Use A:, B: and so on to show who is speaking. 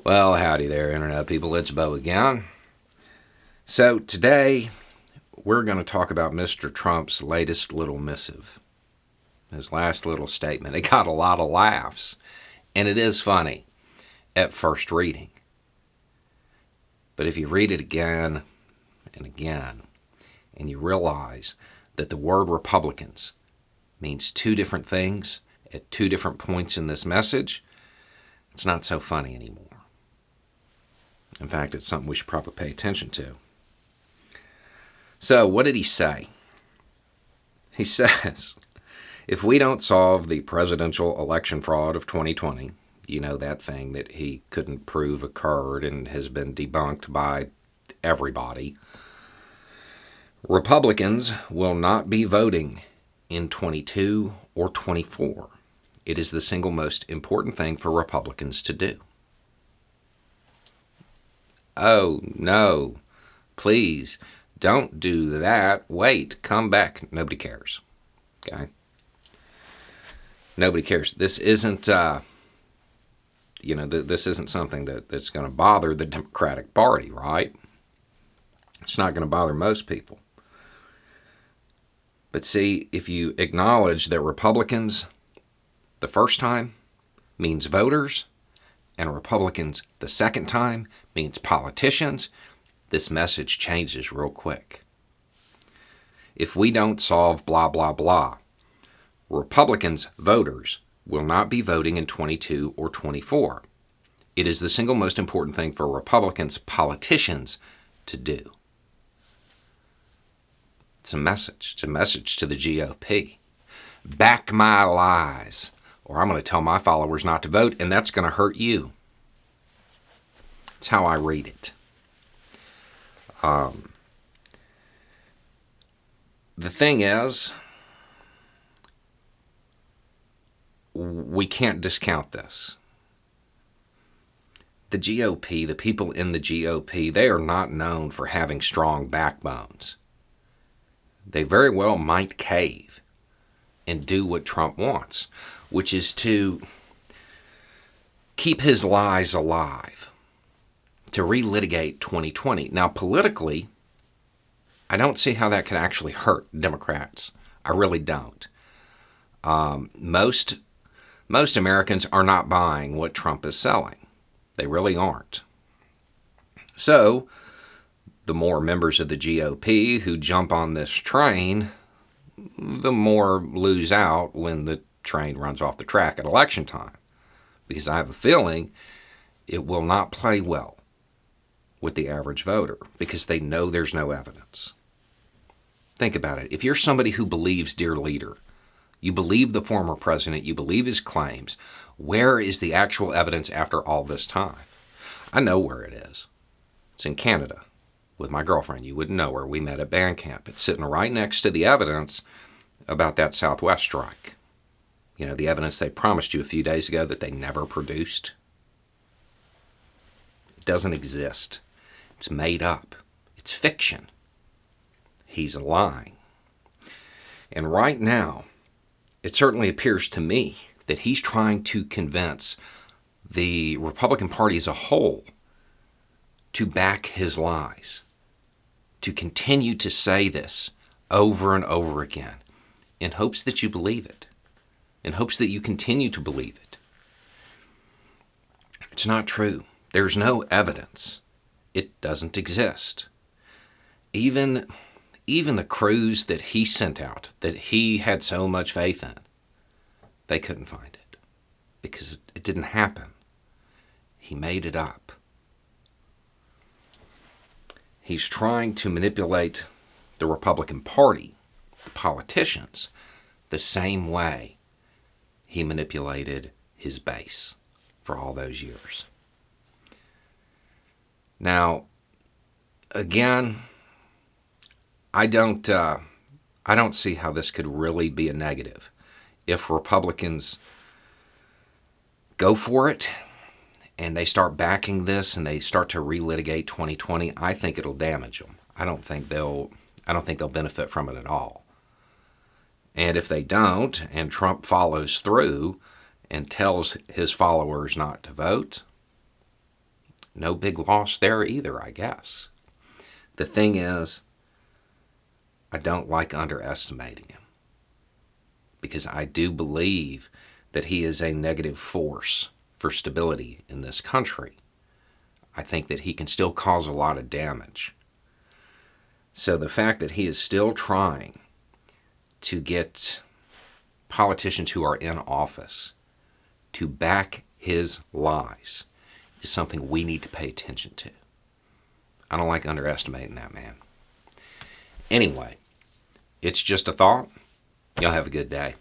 A: Well, howdy there, Internet people. It's Bo again. So, today we're going to talk about Mr. Trump's latest little missive, his last little statement. It got a lot of laughs, and it is funny at first reading. But if you read it again and again, and you realize that the word Republicans means two different things at two different points in this message, it's not so funny anymore. In fact, it's something we should probably pay attention to. So, what did he say? He says, if we don't solve the presidential election fraud of 2020, you know, that thing that he couldn't prove occurred and has been debunked by everybody, Republicans will not be voting in 22 or 24. It is the single most important thing for Republicans to do. Oh, no, please don't do that. Wait, come back. Nobody cares. Okay? Nobody cares. This isn't, this isn't something that's going to bother the Democratic Party, right? It's not going to bother most people. But see, if you acknowledge that Republicans the first time means voters, and Republicans the second time means politicians, this message changes real quick. If we don't solve blah, blah, blah, Republicans, voters, will not be voting in 22 or 24. It is the single most important thing for Republicans, politicians, to do. It's a message. It's a message to the GOP. Back my lies, or I'm going to tell my followers not to vote, and that's going to hurt you. That's how I read it. The thing is, we can't discount this. The GOP, the people in the GOP, they are not known for having strong backbones. They very well might cave and do what Trump wants, which is to keep his lies alive, to relitigate 2020. Now, politically, I don't see how that could actually hurt Democrats. I really don't. Most Americans are not buying what Trump is selling. They really aren't. So, the more members of the GOP who jump on this train, the more lose out when the train runs off the track at election time. Because I have a feeling it will not play well with the average voter because they know there's no evidence. Think about it. If you're somebody who believes dear leader, you believe the former president, you believe his claims, where is the actual evidence after all this time? I know where it is. It's in Canada with my girlfriend. You wouldn't know her. We met at band camp. It's sitting right next to the evidence about that Southwest strike. You know, the evidence they promised you a few days ago that they never produced. It doesn't exist. It's made up. It's fiction. He's lying. And right now, it certainly appears to me that he's trying to convince the Republican Party as a whole to back his lies, to continue to say this over and over again in hopes that you believe it, in hopes that you continue to believe it. It's not true. There's no evidence. It doesn't exist. Even the crews that he sent out, that he had so much faith in, they couldn't find it because it didn't happen. He made it up. He's trying to manipulate the Republican Party, the politicians, the same way he manipulated his base for all those years. Now, again, I don't see how this could really be a negative. If Republicans go for it and they start backing this and they start to relitigate 2020, I think it'll damage them. I don't think they'll benefit from it at all. And if they don't, and Trump follows through and tells his followers not to vote, no big loss there either, I guess. The thing is, I don't like underestimating him, because I do believe that he is a negative force for stability in this country. I think that he can still cause a lot of damage. So the fact that he is still trying to get politicians who are in office to back his lies is something we need to pay attention to. I don't like underestimating that man. Anyway, it's just a thought. Y'all have a good day.